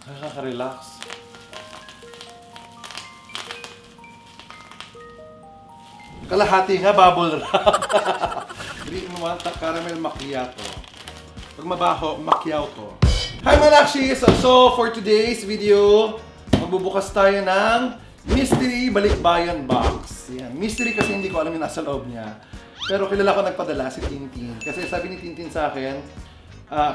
Nakaka-relax. Kalahati nga, bubble wrap. 3 in 1 caramel macchiato. Pag mabaho, macchiato. Hi mga Nakshis! So, for today's video, magbubukas tayo ng mystery balikbayan box. Yan. Mystery kasi hindi ko alam yung nasa loob niya. Pero kilala ko nagpadala si Tintin. Kasi sabi ni Tintin sa akin,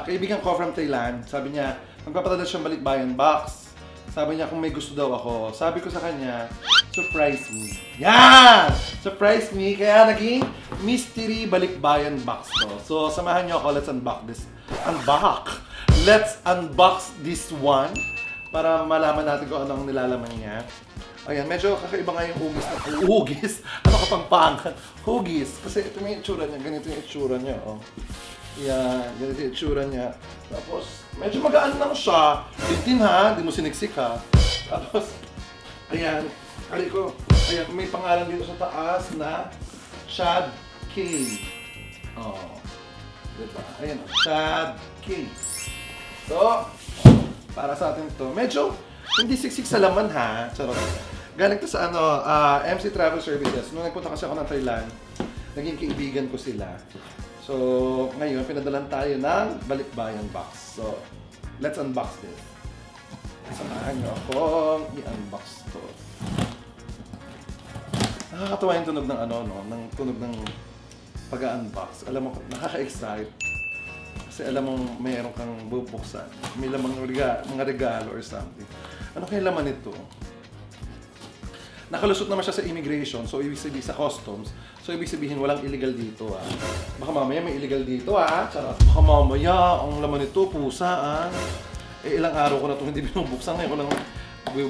kaibigan ko from Thailand, sabi niya, magpapadala siyang balikbayan box. Sabi niya kung may gusto daw ako. Sabi ko sa kanya, surprise me. Yan! Surprise me. Kaya naging mystery balikbayan box to. So, samahan niyo ako. Let's unbox this. Let's unbox this one para malaman natin kung anong nilalaman niya. Ayan, medyo kakaiba nga yung hugis. Ano kapangpangan? Hugis. Kasi ito yung itsura niya. Ganito yung itsura niya. Oh. Yan, ganito yung itsura niya. Tapos, medyo magaan lang siya. Tintin ha, di mo siniksik ha. Tapos, ayan, ali ko. Ayan, may pangalan dito sa taas na Shad K. Oh, diba? Ayan, Shad K. So, para sa atin to. Medyo, hindi siksik sa laman ha. Charot. Galing to sa MC Travel Services. Nung nagpunta kasi ako ng Thailand, naging kaibigan ko sila. So, ngayon, pinadalan tayo ng balikbayan box. So, let's unbox this. Samahan nyo akong i-unbox to. Nakakatuwa yung tunog ng ng tunog ng pag-unbox. Alam mo, nakaka-excite. Kasi alam mong mayroon kang bubuksan. May lamang mga regalo or something. Ano kaya laman nito? Nakalusot naman siya sa immigration, so ibig sabihin sa customs. So ibig sabihin walang illegal dito ah. Baka mamaya may illegal dito ah. Charot. Baka mamaya ang laman nito pusa ah. Eh ilang araw ko na ito hindi binubuksan. Ngayon ko lang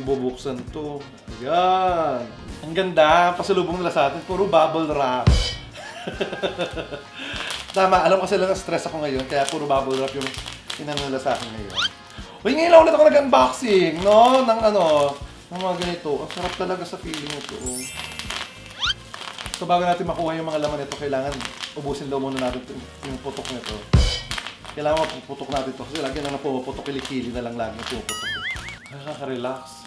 bubuksan to. Ayan. Ang ganda. Pasalubong nila sa atin. Puro bubble wrap. Tama. Alam ko sila na stress ako ngayon. Kaya puro bubble wrap yung inano nila sa akin ngayon. Uy, ngayon lang ulit ako nag-unboxing, no? Ng ng mga ganito. Ang sarap talaga sa feeling ito. Oh. So bago natin makuha yung mga laman nito, kailangan ubusin daw muna natin yung putok nito. Kailangan mapuputok natin ito kasi lagi na napuputok, kilikili na lang lagi napuputok. Nakaka-relax.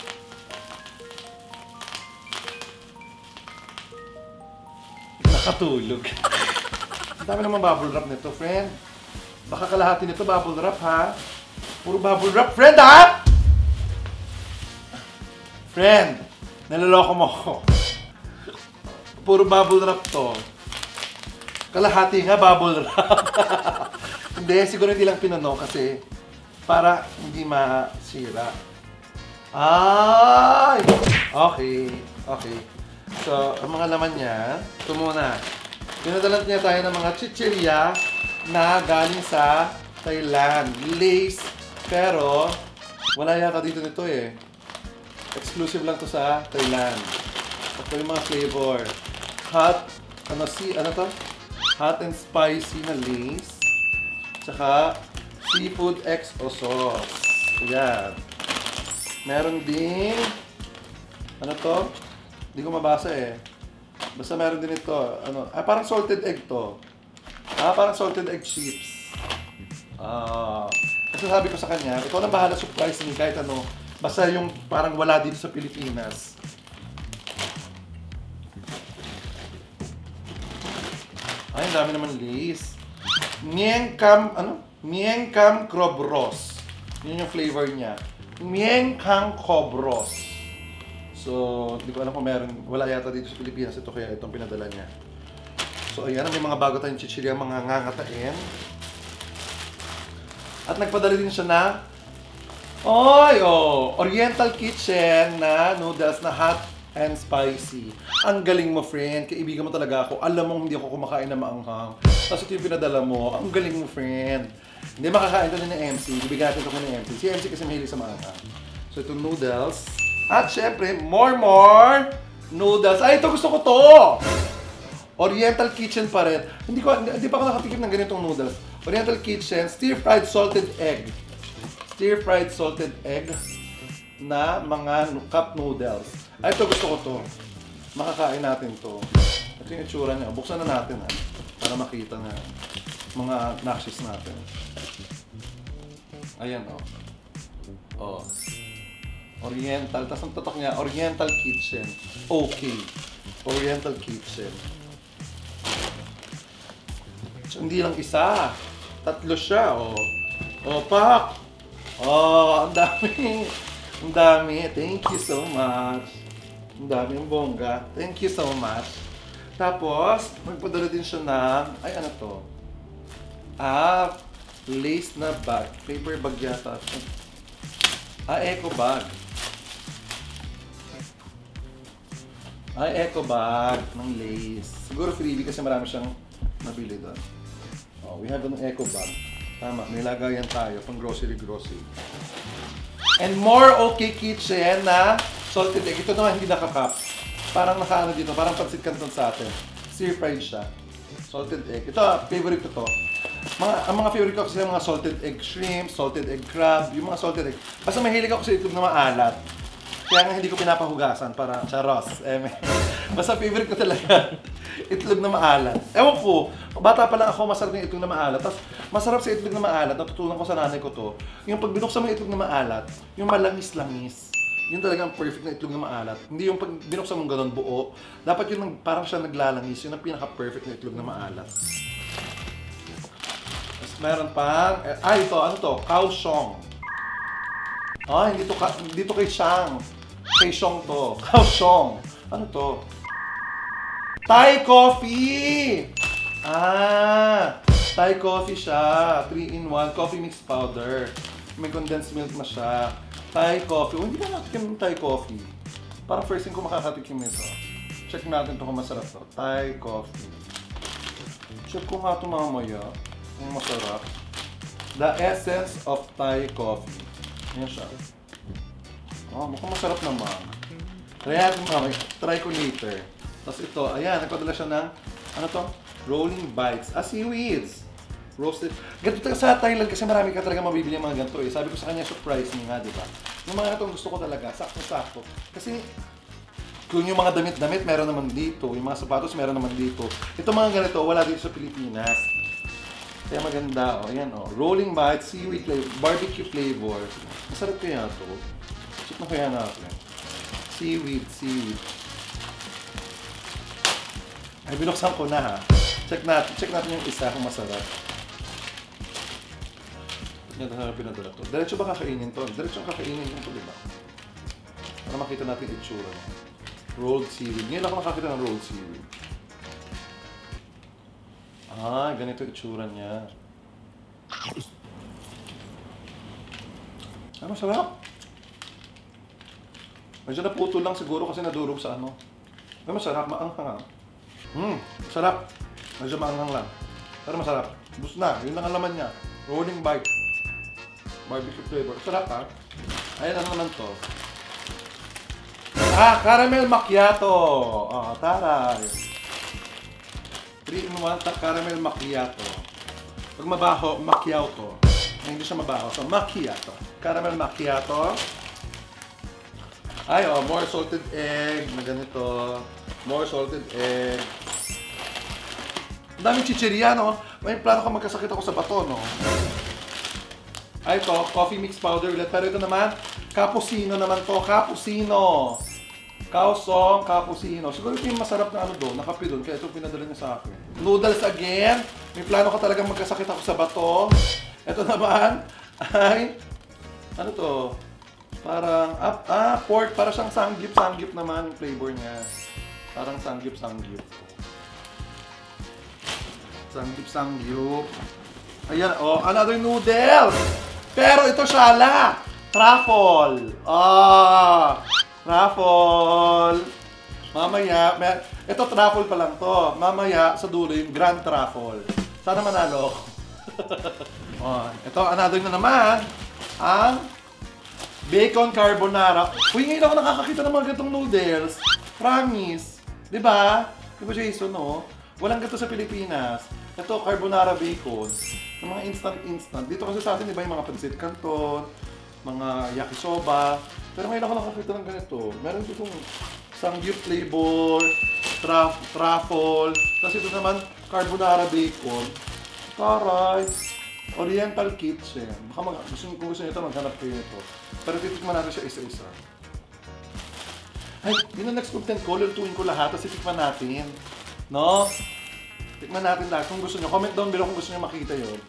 Nakatulog. Ang dami naman bubble wrap nito, friend. Baka kalahati nito bubble wrap ha. Puro bubble wrap, friend ha! Friend, naloloko mo ako. Puro bubble wrap to. Kalahati nga bubble wrap. Hindi, siguro hindi lang pinano kasi para hindi masira. Ay! Okay, okay. So, ang mga laman niya, ito muna. Pinadalan niya tayo ng mga chichirya na galing sa Thailand. Lace. Pero, wala yata dito nito eh. Exclusive lang to sa Thailand. Ito yung mga flavor. Hot, ano to? Hot and spicy na lace. Tsaka, seafood XO sauce. Ayan. Meron din, ano to? Hindi ko mabasa eh. Basta meron din ito. Parang salted egg to. Parang salted egg chips. Kasi sabi ko sa kanya, ikaw na bahala surprise me kahit ano. Basta yung parang wala dito sa Pilipinas. Ay, ang dami naman lace. Mieng Cam Crobros. Yun yung flavor niya. Mieng Cam Crobros. So, hindi ko alam kung meron. Wala yata dito sa Pilipinas ito kaya itong pinadala niya. So, ayan. May mga bago tayong chichirya, mga ngangatain. At nagpadala din siya na Oriental Kitchen na noodles na hot and spicy. Ang galing mo, friend. Kaibigan mo talaga ako. Alam mo, hindi ako kumakain na maanghang. Tapos ito yung pinadala mo. Ang galing mo, friend. Hindi makakain ito ni MC. Bibigyan natin ito ko ni MC. Si MC kasi mahilig sa maanghang. So, ito noodles. At syempre, more noodles. Ay, ito gusto ko to! Oriental Kitchen pa rin. Hindi pa ako nakatikim ng ganitong noodles. Oriental Kitchen, stir-fried salted egg. Stir-fried salted egg na mga cup noodles. Ay, ito gusto ko to. Makakain natin to. Ito yung itsura niya. Buksan na natin ha. Para makita na mga nakshis natin. Ayan o. Oh. Oriental. Tapos ang totok niya, Oriental Kitchen. Okay. Oriental Kitchen. So, hindi lang isa. Tatlo siya, oh. Oh, pak! Oh, ang dami. Ang dami. Thank you so much. Ang dami, ang bongga. Thank you so much. Tapos, magpadala din siya ng, ay ano to? Ah, lace na bag. Paper bag yata. Ah, eco bag. Ay, eco bag ng lace. Siguro freebie kasi marami siyang nabili doon. Oh, we have an eco bag. Tama, may lagayan tayo pang grocery. And more okay kitchen na salted egg. Ito naman hindi nakakap. Parang nakaano dito, parang pansit canton sa atin. Stir-fried siya. Salted egg. Ito, favorite ko to. Ang mga favorite ko kasi mga salted egg shrimp, salted egg crab, yung mga salted egg. Basta mahilig ako sa itlog na maalat. Kaya nga hindi ko pinapahugasan para charos. Basta favorite ko talaga. Itlog na maalat. Ewan ko, bata pa lang ako, masarap yung itlog na maalat. Tapos masarap sa itlog na maalat, natutunan ko sa nanay ko to. Yung pag binuksan mo yung itlog na maalat, yung malangis-langis. Yun talaga ang perfect na itlog na maalat. Hindi yung pag binuksan mo ganun buo. Dapat yun parang siya naglalangis. Yun ang pinaka-perfect na itlog na maalat. Tapos meron pang, ito, ano to? Kaohsiung. Ah, hindi to kay Shang. Kay Xiong to. Kaohsiung. Ano to? Thai coffee! Ah! Thai coffee siya. 3-in-1 coffee mix powder. May condensed milk na siya. Thai coffee. Oh, hindi ba natin yung Thai coffee? Parang first thing ko makakatikim nito. Check natin ito kung masarap to. Thai coffee. Check ko nga ito mamaya. Kung masarap. The essence of Thai coffee. Ayan siya. Oh, mukhang masarap naman. Kaya mamaya, try ko later. Tapos ito, ayan, nagpadala siya ng, ano to? Rolling bites. Ah, seaweeds. Roasted. Ganito sa Thailand kasi marami ka talaga mabibili ng mga ganito eh. Sabi ko sa kanya, surprise me nga, di ba? Yung mga itong gusto ko talaga, sakto-sakto. Kasi kung yung mga damit-damit, meron naman dito. Yung mga sapatos, meron naman dito. Ito mga ganito, wala dito sa Pilipinas. Kaya maganda, oh. Ayan, oh. Rolling bites, seaweed flavor, barbecue flavor. Masarap kaya ito. Check na kaya natin. Seaweed. Ay, binuksan ko na ha. Check natin yung isa kung masarap. Yan, na pinadala to. Diretso ba kakainin to? Diretso kakainin to, diba? Para makita natin yung itsura. Rolled seaweed. Ngayon ako makakita ng rolled seaweed. Ah, ganito yung itsura niya. Ay, masarap. Medyo naputol lang siguro kasi nadurog sa ano. Ay, masarap. Maanghang. Masarap. Medyo maanghang lang. Pero masarap. Bus na. Yun lang ang laman niya. Rolling bite. Barbecue flavor. Sarap ha. Ayan ano naman to. Ah, caramel macchiato. Ah, taray. 3-in-1 caramel macchiato. Pag mabaho, macchiato. Hindi siya mabaho. So, macchiato. Caramel macchiato. Ay, oh, more salted egg na ganito. More salted egg. Ang daming chicheria, no? May plano ko magkasakit ako sa bato, no? Ay, ito, coffee mix powder ulit. Pero ito naman, cappuccino naman to. Cappuccino. Kaohsiung, cappuccino. Siguro ito yung masarap na ano doon, nakape doon. Kaya ito pinadala niya sa akin. Noodles again. May plano ko talagang magkasakit ako sa bato. Ito naman, ay, ano to? Parang, pork. Parang siyang sanggip naman yung flavor niya. Parang sanggip. Sanggip. Ayan, oh, another noodles. Pero ito shala. Truffle. Truffle. Mamaya, ito truffle pa lang to. Mamaya, sa dulo yung grand truffle. Sana manalo. Ito, another na naman. Ang bacon carbonara. Uy, ngayon ako nakakakita ng mga gantong noodles. Promise. Diba? Diba, Jason, no? Walang ganito sa Pilipinas. Ito, carbonara bacon. Yung mga instant. Dito kasi sa atin, diba, yung mga pancit canton, mga yakisoba. Pero ngayon ako nakakita ng ganito. Meron dito sangyup flavor, truffle. Tapos ito naman, carbonara bacon. Taray. Oriental Kitchen. Baka kung gusto nyo ito, maghanap kayo nito. Pero titikman natin siya isa-isa. Ay, yun ang next content ko. Lulutuin ko lahat, tapos titikman natin. No? Tikman natin lahat. Kung gusto nyo, comment down below kung gusto nyo makita yun.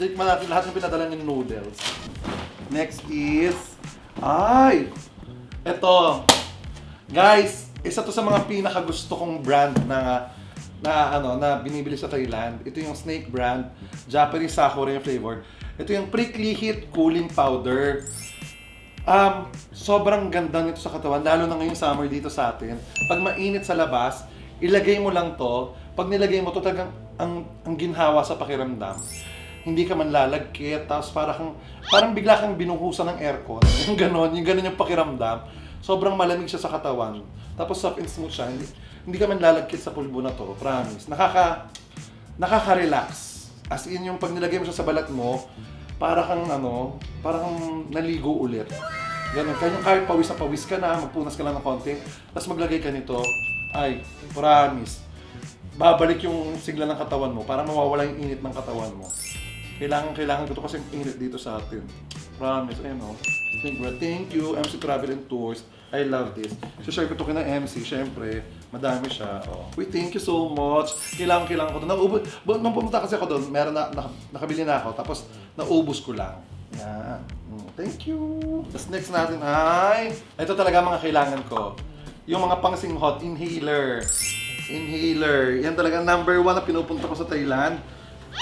Tikman natin lahat ng pinadala ng noodles. Next is... Ay! Ito. Guys, isa to sa mga pinakagusto kong brand na binibili sa Thailand. Ito yung Snake brand. Japanese sakura yung flavor. Ito yung prickly heat cooling powder. Sobrang ganda nito sa katawan, lalo na ngayong summer dito sa atin. Pag mainit sa labas, ilagay mo lang to. Pag nilagay mo to, talagang ang ginhawa sa pakiramdam. Hindi ka man lalagkit, tapos parang bigla kang binuhusan ng aircon. Yung ganon yung pakiramdam. Sobrang malamig siya sa katawan. Tapos soft and smooth siya. Hindi ka man lalagkit sa pulbo na to, promise. Nakaka-relax. As in, yung pag nilagay mo siya sa balat mo, parang naligo ulit. Ganun. Kaya yung kahit pawis na pawis ka na, magpunas ka lang ng konti, tapos maglagay ka nito, ay, promise, babalik yung sigla ng katawan mo, para mawawala yung init ng katawan mo. Kailangan ko to kasi init dito sa atin. Promise, ayun o. Thank you, MC Travel and Tours. I love this. So, share ko to kina MC, syempre. Madami siya. Oh. Uy, thank you so much. Kailangan ko to. Nung pumunta kasi ako doon, meron nakabili na ako. Tapos, naubos ko lang. Yan. Thank you. Tapos next natin ay, ito talaga mga kailangan ko. Yung mga pang-singhot, inhaler. Inhaler. Yan talaga number 1 na pinupunta ko sa Thailand.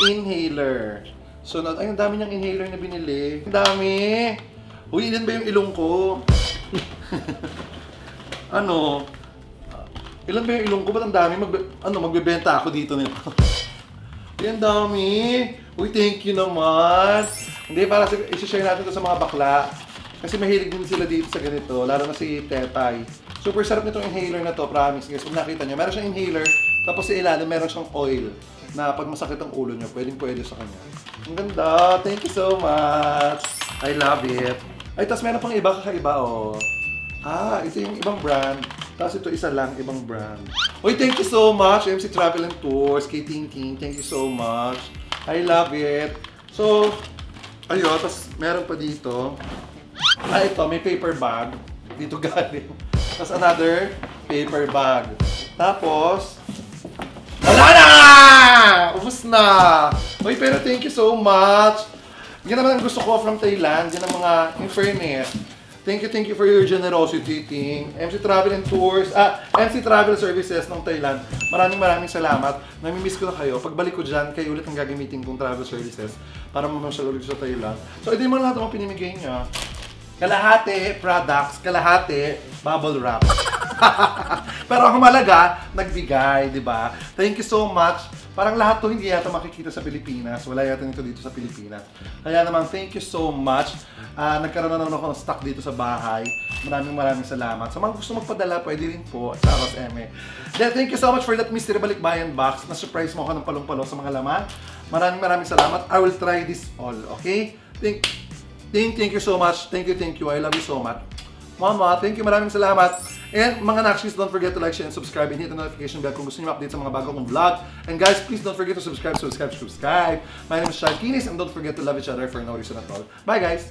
Inhaler. So, ay, ang dami niyang inhaler na binili. Ang dami! Uy, ilan ba yung ilong ko? Ano? Ilan ba yung ilong ko? Ba't ang dami? Magbebenta ako dito nito. Uy, ang dami! Uy, thank you naman! Hindi, para isi-share natin ito sa mga bakla. Kasi mahilig din sila dito sa ganito, lalo na si Tetay. Super sarap nitong inhaler na to, promise guys. Kung nakita nyo, meron siyang inhaler, tapos sa ilalim meron siyang oil na pag masakit ang ulo nyo, pwede sa kanya. Ang ganda! Thank you so much! I love it! Ay, tapos meron pang iba kakaiba, oh. Ito yung ibang brand. Tapos ito isa lang, ibang brand. Uy, thank you so much, MC Travel and Tours, kay King. Thank you so much. I love it. So, ayun, tapos meron pa dito. Ito, may paper bag. Dito galing. Tapos another paper bag. Tapos, wala na! Ubus na! Uy, pero thank you so much. Yan naman ang gusto ko from Thailand. Yan ang mga, in fairness. Thank you for your generosity, Ting. MC Travel and Tours, MC Travel Services ng Thailand. Maraming salamat. Namimiss ko na kayo. Pagbalik ko dyan, kayo ulit ang gagamitin kong travel services para mamasyal ulit sa Thailand. So, ito yung mga lahat ng pinimigay niya. Kalahati products, kalahati bubble wrap. Pero ang mahalaga, nagbigay, di ba? Thank you so much. Parang lahat to hindi yata makikita sa Pilipinas. Wala yata nito dito sa Pilipinas. Kaya naman, thank you so much. Nagkaroon na ako ng stock dito sa bahay. Maraming salamat. Sa mga gusto magpadala, pwede rin po sa Aros Eme. Then, thank you so much for that mystery balikbayan box. Na-surprise mo ako ng palong-palo sa mga laman. Maraming salamat. I will try this all, okay? Thank you so much. Thank you. I love you so much. Mama, thank you. Maraming salamat. And mga Nakshis, don't forget to like, share, and subscribe, and hit the notification bell kung gusto niyo update sa mga bago kong vlog. And guys, please don't forget to subscribe. My name is Shai Kinis, and don't forget to love each other for no reason at all. Bye guys!